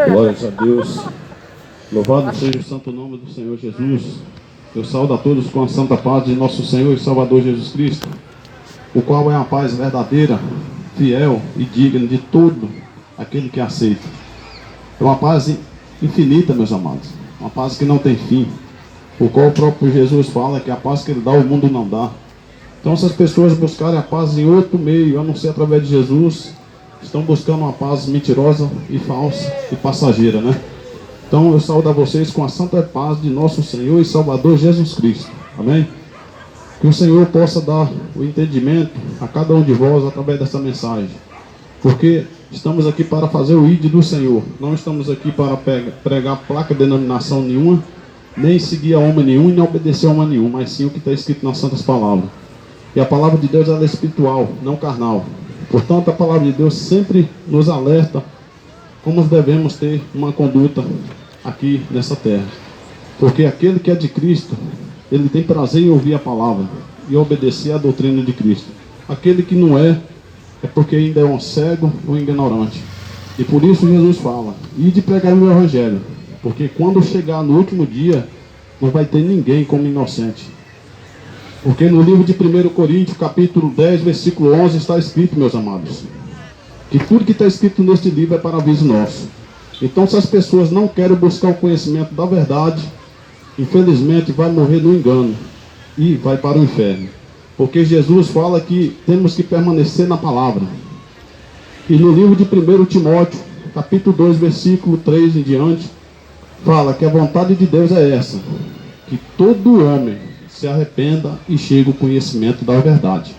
Glórias a Deus. Louvado seja o santo nome do Senhor Jesus. Eu saúdo a todos com a santa paz de nosso Senhor e Salvador Jesus Cristo, o qual é uma paz verdadeira, fiel e digna de todo aquele que aceita. É uma paz infinita, meus amados. Uma paz que não tem fim, o qual o próprio Jesus fala que a paz que ele dá o mundo não dá. Então, se as pessoas buscarem a paz em outro meio, a não ser através de Jesus, estão buscando uma paz mentirosa e falsa e passageira, né? Então eu saúdo a vocês com a santa paz de nosso Senhor e Salvador Jesus Cristo. Amém? Que o Senhor possa dar o entendimento a cada um de vós através dessa mensagem. Porque estamos aqui para fazer o ID do Senhor. Não estamos aqui para pregar placa de denominação nenhuma, nem seguir a homem nenhum e nem obedecer a homem nenhum, mas sim o que está escrito nas santas palavras. E a palavra de Deus ela é espiritual, não carnal. Portanto, a palavra de Deus sempre nos alerta como devemos ter uma conduta aqui nessa terra. Porque aquele que é de Cristo, ele tem prazer em ouvir a palavra e obedecer à doutrina de Cristo. Aquele que não é porque ainda é um cego ou ignorante. E por isso Jesus fala, ide pregar o evangelho. Porque quando chegar no último dia, não vai ter ninguém como inocente. Porque no livro de 1 Coríntios, capítulo 10, versículo 11, está escrito, meus amados, que tudo que está escrito neste livro é para aviso nosso. Então, se as pessoas não querem buscar o conhecimento da verdade, infelizmente vai morrer no engano e vai para o inferno. Porque Jesus fala que temos que permanecer na palavra. E no livro de 1 Timóteo, capítulo 2, versículo 3 em diante, fala que a vontade de Deus é essa, que todo homem se arrependa e chegue ao conhecimento da verdade.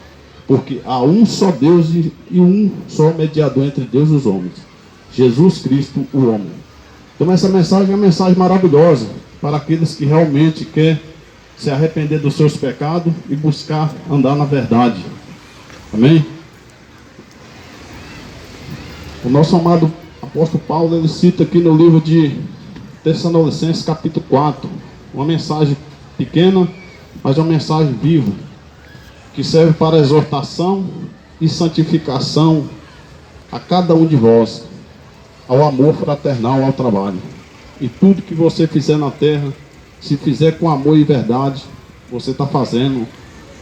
Porque há um só Deus e um só mediador entre Deus e os homens, Jesus Cristo, o homem. Então essa mensagem é uma mensagem maravilhosa para aqueles que realmente querem se arrepender dos seus pecados e buscar andar na verdade. Amém? O nosso amado apóstolo Paulo, ele cita aqui no livro de Tessalonicenses, capítulo 4, uma mensagem pequena, mas é uma mensagem viva, que serve para exortação e santificação a cada um de vós, ao amor fraternal, ao trabalho. E tudo que você fizer na terra, se fizer com amor e verdade, você está fazendo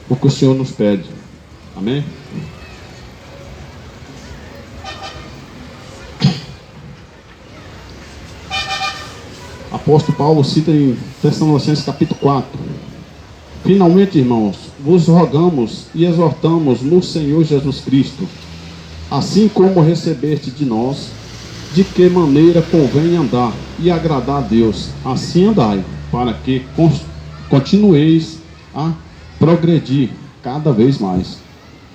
o que o Senhor nos pede. Amém? Apóstolo Paulo cita em Tessalonicenses capítulo 4. Finalmente, irmãos, vos rogamos e exortamos no Senhor Jesus Cristo, assim como recebeste de nós, de que maneira convém andar e agradar a Deus, assim andai, para que continueis a progredir cada vez mais.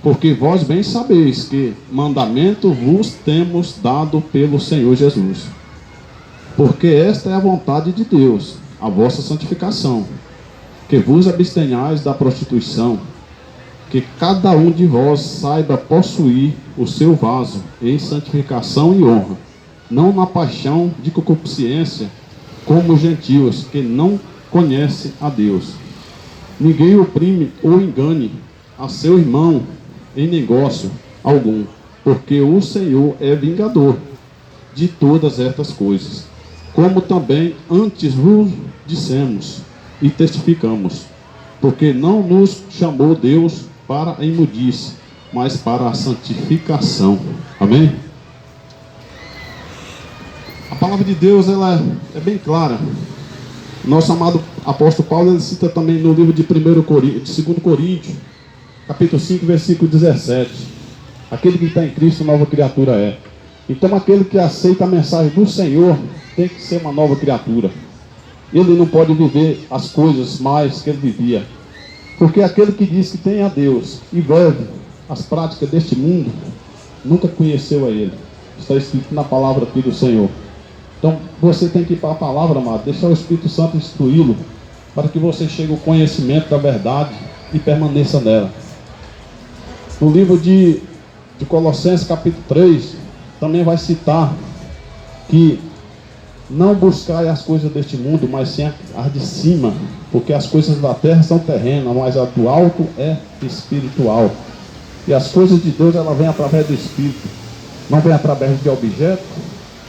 Porque vós bem sabeis que mandamento vos temos dado pelo Senhor Jesus. Porque esta é a vontade de Deus, a vossa santificação, que vos abstenhais da prostituição, que cada um de vós saiba possuir o seu vaso em santificação e honra, não na paixão de concupiscência, como os gentios que não conhecem a Deus. Ninguém oprime ou engane a seu irmão em negócio algum, porque o Senhor é vingador de todas estas coisas, como também antes vos dissemos e testificamos, porque não nos chamou Deus para a imundície, mas para a santificação. Amém? A palavra de Deus ela é bem clara. Nosso amado apóstolo Paulo ele cita também no livro de 2 Coríntios, capítulo 5, versículo 17. Aquele que está em Cristo, nova criatura é. Então aquele que aceita a mensagem do Senhor tem que ser uma nova criatura. Ele não pode viver as coisas mais que ele vivia. Porque aquele que diz que tem a Deus e vive as práticas deste mundo, nunca conheceu a Ele. Está escrito na palavra aqui do Senhor. Então você tem que ir para a palavra, amado, deixar o Espírito Santo instruí-lo, para que você chegue ao conhecimento da verdade e permaneça nela. No livro de Colossenses capítulo 3, também vai citar que não buscai as coisas deste mundo, mas sim as de cima, porque as coisas da terra são terrenas, mas a do alto é espiritual. E as coisas de Deus, ela vem através do Espírito, não vem através de objeto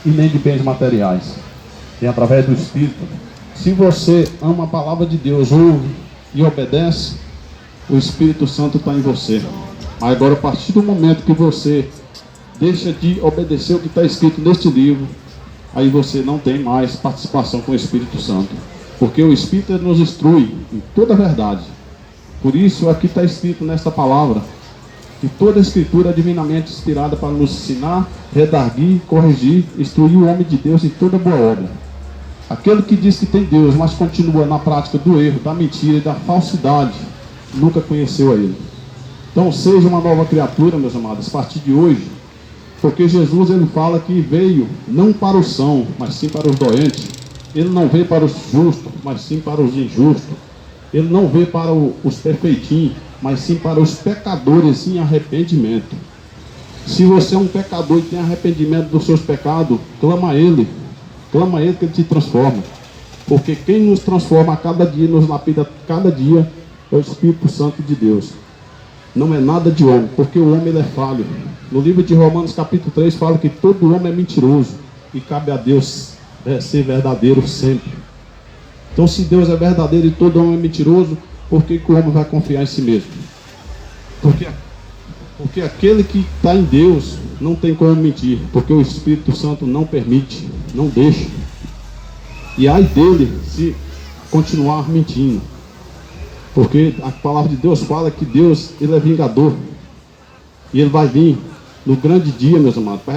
e nem de bens materiais. É através do Espírito. Se você ama a palavra de Deus, ouve e obedece, o Espírito Santo está em você. Mas agora, a partir do momento que você deixa de obedecer o que está escrito neste livro, aí você não tem mais participação com o Espírito Santo. Porque o Espírito nos instrui em toda a verdade. Por isso, aqui está escrito nesta palavra, que toda a Escritura é divinamente inspirada para nos ensinar, redarguir, corrigir, instruir o homem de Deus em toda boa obra. Aquele que diz que tem Deus, mas continua na prática do erro, da mentira e da falsidade, nunca conheceu a Ele. Então seja uma nova criatura, meus amados, a partir de hoje, porque Jesus ele fala que veio não para os sãos, mas sim para os doentes. Ele não veio para os justos, mas sim para os injustos. Ele não veio para os perfeitinhos, mas sim para os pecadores em arrependimento. Se você é um pecador e tem arrependimento dos seus pecados, clama a Ele que Ele te transforma. Porque quem nos transforma a cada dia, nos lapida a cada dia, é o Espírito Santo de Deus. Não é nada de homem, porque o homem ele é falho. No livro de Romanos capítulo 3 fala que todo homem é mentiroso e cabe a Deus ser verdadeiro sempre. Então se Deus é verdadeiro e todo homem é mentiroso, por que o homem vai confiar em si mesmo? Porque aquele que está em Deus não tem como mentir, porque o Espírito Santo não permite, não deixa. E ai dele se continuar mentindo. Porque a palavra de Deus fala que Deus ele é vingador. E Ele vai vir no grande dia, meus amados, para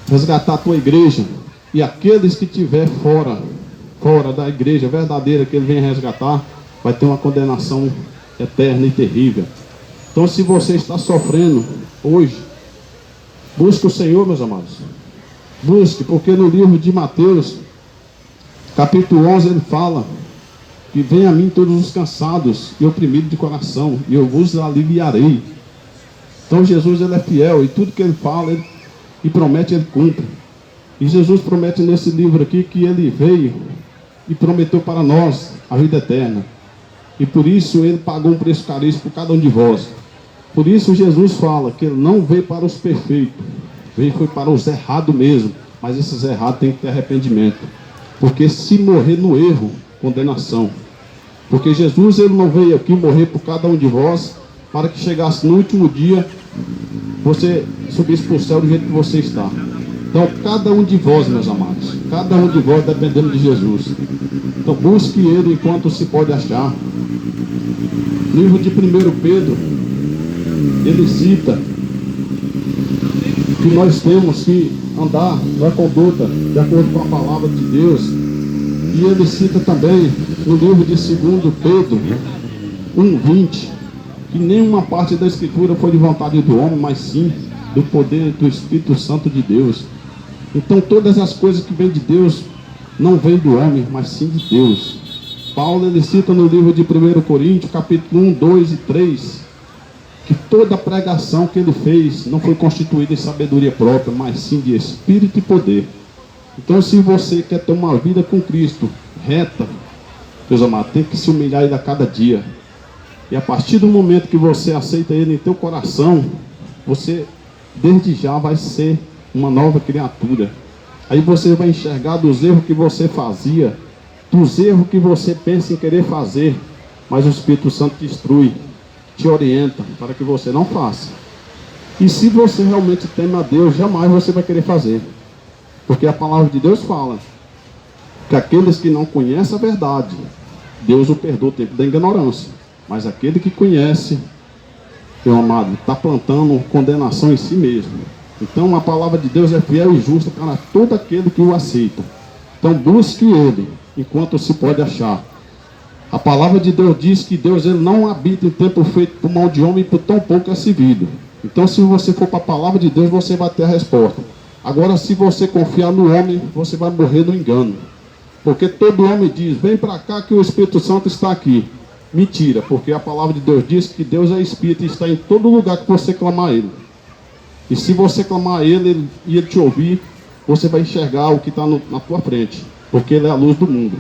resgatar a tua igreja. E aqueles que estiver fora da igreja verdadeira que Ele vem resgatar, vai ter uma condenação eterna e terrível. Então se você está sofrendo hoje, busque o Senhor, meus amados. Busque, porque no livro de Mateus, capítulo 11, ele fala que venham a mim todos os cansados e oprimidos de coração, e eu vos aliviarei. Então Jesus ele é fiel, e tudo que ele fala e promete, ele cumpre. E Jesus promete nesse livro aqui que ele veio e prometeu para nós a vida eterna. E por isso ele pagou um preço caríssimo por cada um de vós. Por isso Jesus fala que ele não veio para os perfeitos, foi para os errados mesmo. Mas esses errados têm que ter arrependimento. Porque se morrer no erro, condenação. Porque Jesus ele não veio aqui morrer por cada um de vós, para que chegasse no último dia, você subisse para o céu do jeito que você está. Então cada um de vós, meus amados, cada um de vós dependendo de Jesus. Então busque Ele enquanto se pode achar. Livro de 1 Pedro, ele cita que nós temos que andar na conduta de acordo com a palavra de Deus. E ele cita também no livro de 2 Pedro 1:20, que nenhuma parte da Escritura foi de vontade do homem, mas sim do poder do Espírito Santo de Deus. Então todas as coisas que vêm de Deus não vêm do homem, mas sim de Deus. Paulo ele cita no livro de 1 Coríntios, capítulo 1, 2 e 3, que toda a pregação que ele fez não foi constituída em sabedoria própria, mas sim de Espírito e poder. Então se você quer ter uma vida com Cristo reta, meus amados, tem que se humilhar Ele a cada dia. E a partir do momento que você aceita Ele em teu coração, você desde já vai ser uma nova criatura. Aí você vai enxergar dos erros que você fazia, dos erros que você pensa em querer fazer, mas o Espírito Santo te instrui, te orienta para que você não faça. E se você realmente teme a Deus, jamais você vai querer fazer. Porque a palavra de Deus fala que aqueles que não conhecem a verdade, Deus o perdoa o tempo da ignorância. Mas aquele que conhece, meu amado, está plantando condenação em si mesmo. Então a palavra de Deus é fiel e justa para todo aquele que o aceita. Então busque Ele enquanto se pode achar. A palavra de Deus diz que Deus ele não habita em templo feito por mão de homem, por tão pouco é servido. Então se você for para a palavra de Deus, você vai ter a resposta. Agora se você confiar no homem, você vai morrer no engano. Porque todo homem diz, vem para cá que o Espírito Santo está aqui. Mentira, porque a palavra de Deus diz que Deus é Espírito e está em todo lugar que você clamar a Ele. E se você clamar a Ele e Ele te ouvir, você vai enxergar o que está na tua frente, porque Ele é a luz do mundo.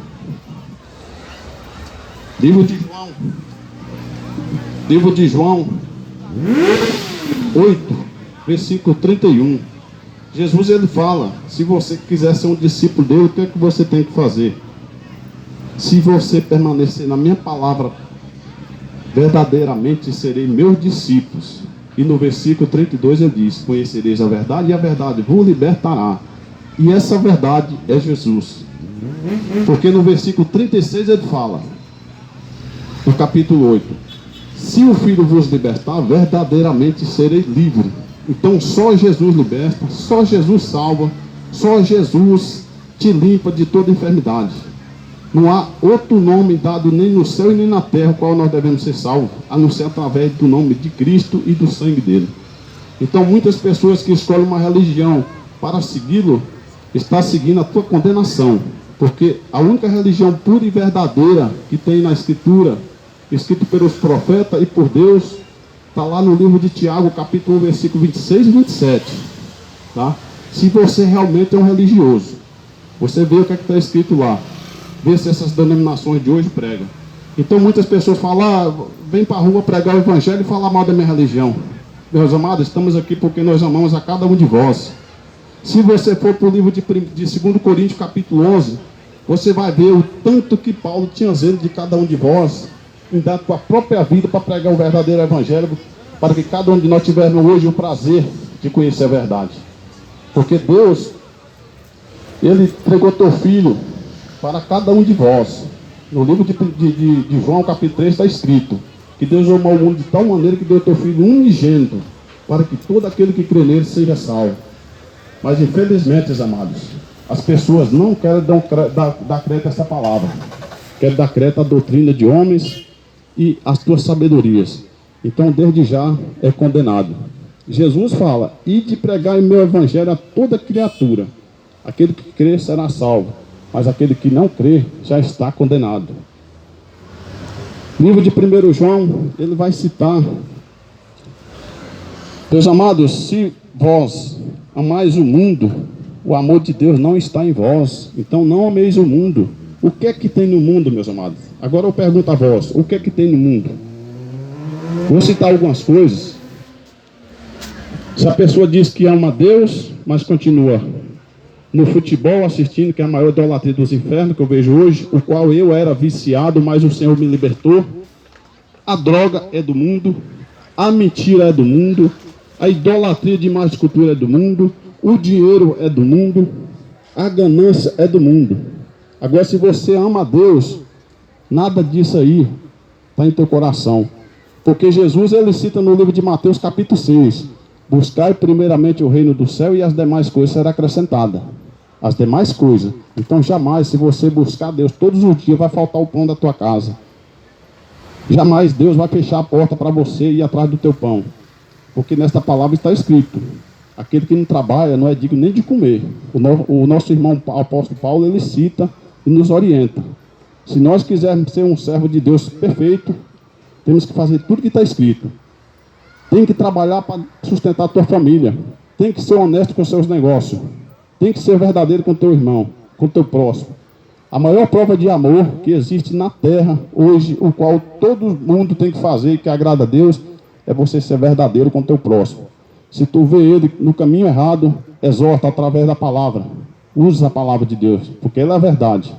Livro de João 8, versículo 31. Jesus ele fala, se você quiser ser um discípulo dele, o que é que você tem que fazer? Se você permanecer na minha palavra, verdadeiramente serei meus discípulos. E no versículo 32 ele diz, conhecereis a verdade e a verdade vos libertará. E essa verdade é Jesus. Porque no versículo 36 ele fala, no capítulo 8, se o Filho vos libertar, verdadeiramente sereis livres. Então só Jesus liberta, só Jesus salva, só Jesus te limpa de toda enfermidade. Não há outro nome dado nem no céu e nem na terra, qual nós devemos ser salvos, a não ser através do nome de Cristo e do sangue dele. Então muitas pessoas que escolhem uma religião para segui-lo, estão seguindo a tua condenação. Porque a única religião pura e verdadeira que tem na Escritura, escrito pelos profetas e por Deus, está lá no livro de Tiago, capítulo 1, versículo 26 e 27. Tá? Se você realmente é um religioso, você vê o que está escrito lá. Vê se essas denominações de hoje pregam. Então muitas pessoas falam, vem para a rua pregar o evangelho e falar mal da minha religião. Meus amados, estamos aqui porque nós amamos a cada um de vós. Se você for para o livro de 2 Coríntios, capítulo 11, você vai ver o tanto que Paulo tinha zelo de cada um de vós, em dar com a própria vida para pregar o verdadeiro evangelho, para que cada um de nós tivéssemos hoje o prazer de conhecer a verdade. Porque Deus, ele entregou teu Filho para cada um de vós. No livro de João, capítulo 3, está escrito que Deus amou o mundo de tal maneira que deu teu Filho unigênito, para que todo aquele que crê nele seja salvo. Mas infelizmente, amados, as pessoas não querem dar crédito a essa palavra. Querem dar crédito à doutrina de homens e às tuas sabedorias. Então, desde já, é condenado. Jesus fala, ide pregar o meu evangelho a toda criatura. Aquele que crê será salvo, mas aquele que não crê já está condenado. Livro de 1 João, ele vai citar, meus amados, se vós amais o mundo, o amor de Deus não está em vós. Então não ameis o mundo. O que é que tem no mundo, meus amados? Agora eu pergunto a vós, o que é que tem no mundo? Vou citar algumas coisas. Se a pessoa diz que ama Deus, mas continua no futebol assistindo, que é a maior idolatria dos infernos que eu vejo hoje, o qual eu era viciado, mas o Senhor me libertou. A droga é do mundo, a mentira é do mundo, a idolatria de imagem de cultura é do mundo, o dinheiro é do mundo, a ganância é do mundo. Agora, se você ama a Deus, nada disso aí está em teu coração. Porque Jesus, ele cita no livro de Mateus, capítulo 6, buscai primeiramente o reino do céu e as demais coisas serão acrescentadas. As demais coisas. Então, jamais, se você buscar Deus todos os dias, vai faltar o pão da tua casa. Jamais Deus vai fechar a porta para você ir atrás do teu pão. Porque nesta palavra está escrito, aquele que não trabalha não é digno nem de comer. O nosso irmão apóstolo Paulo, ele cita e nos orienta. Se nós quisermos ser um servo de Deus perfeito, temos que fazer tudo que está escrito. Tem que trabalhar para sustentar a tua família. Tem que ser honesto com os seus negócios. Tem que ser verdadeiro com o teu irmão, com o teu próximo. A maior prova de amor que existe na terra hoje, o qual todo mundo tem que fazer e que agrada a Deus, é você ser verdadeiro com o teu próximo. Se tu vê ele no caminho errado, exorta através da palavra. Usa a palavra de Deus, porque ela é a verdade.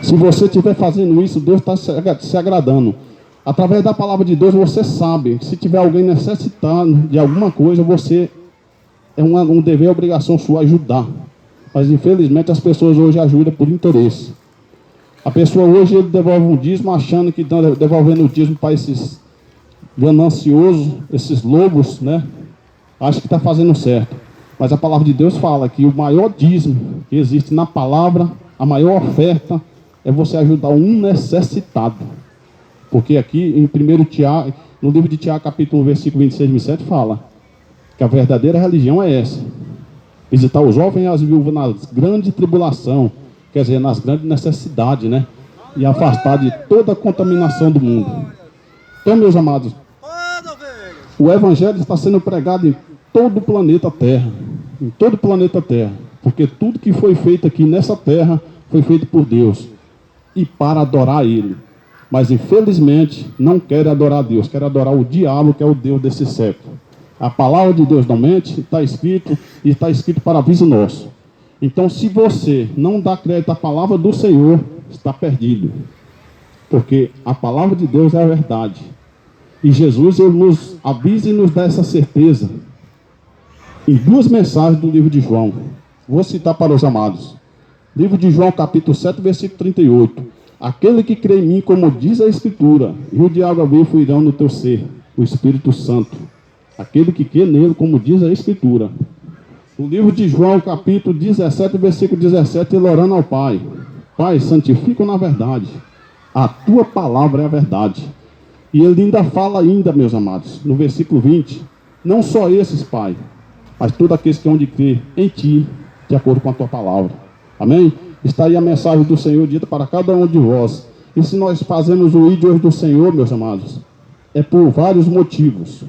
Se você estiver fazendo isso, Deus está se agradando. Através da palavra de Deus, você sabe que se tiver alguém necessitado de alguma coisa, você é um dever e obrigação sua ajudar. Mas infelizmente as pessoas hoje ajudam por interesse. A pessoa hoje ele devolve um dízimo achando que estão devolvendo o dízimo para esses gananciosos, esses lobos, né? Acho que está fazendo certo. Mas a palavra de Deus fala que o maior dízimo que existe na palavra, a maior oferta, é você ajudar um necessitado. Porque aqui em 1 Tiago, no livro de Tiago, capítulo 1, versículo 26 e 27, fala que a verdadeira religião é essa. Visitar os jovens e as viúvas nas grandes tribulação, quer dizer, nas grandes necessidades, né? E afastar de toda a contaminação do mundo. Então, meus amados, o Evangelho está sendo pregado em todo o planeta Terra. Em todo o planeta Terra. Porque tudo que foi feito aqui nessa terra foi feito por Deus. E para adorar Ele. Mas infelizmente não querem adorar Deus. Querem adorar o diabo, que é o Deus desse século. A palavra de Deus não mente, está escrito, e está escrito para aviso nosso. Então, se você não dá crédito à palavra do Senhor, está perdido. Porque a palavra de Deus é a verdade. E Jesus, ele nos avisa e nos dá essa certeza em duas mensagens do livro de João. Vou citar para os amados. Livro de João, capítulo 7, versículo 38. Aquele que crê em mim, como diz a Escritura, rio de água viva fluirão no teu ser, o Espírito Santo. Aquele que crê nele, como diz a Escritura. O livro de João, capítulo 17, versículo 17, ele orando ao Pai. Pai, santifica na verdade. A tua palavra é a verdade. E ele ainda fala ainda, meus amados, no versículo 20. Não só esses, Pai, mas todos aqueles que hão de crer em ti, de acordo com a tua palavra. Amém? Está aí a mensagem do Senhor dita para cada um de vós. E se nós fazemos o ídolo do Senhor, meus amados, é por vários motivos.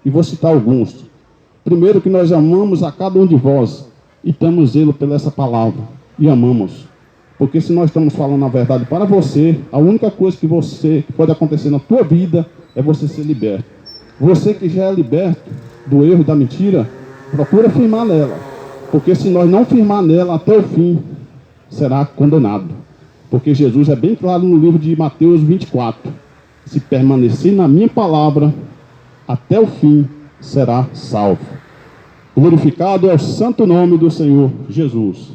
E vou citar alguns. Primeiro, que nós amamos a cada um de vós e temos ele pela essa palavra. E amamos. Porque se nós estamos falando a verdade para você, a única coisa que pode acontecer na tua vida é você ser liberto. Você que já é liberto do erro e da mentira, procura firmar nela. Porque se nós não firmar nela até o fim, será condenado. Porque Jesus é bem claro no livro de Mateus 24. Se permanecer na minha palavra, até o fim será salvo. Glorificado é o santo nome do Senhor Jesus.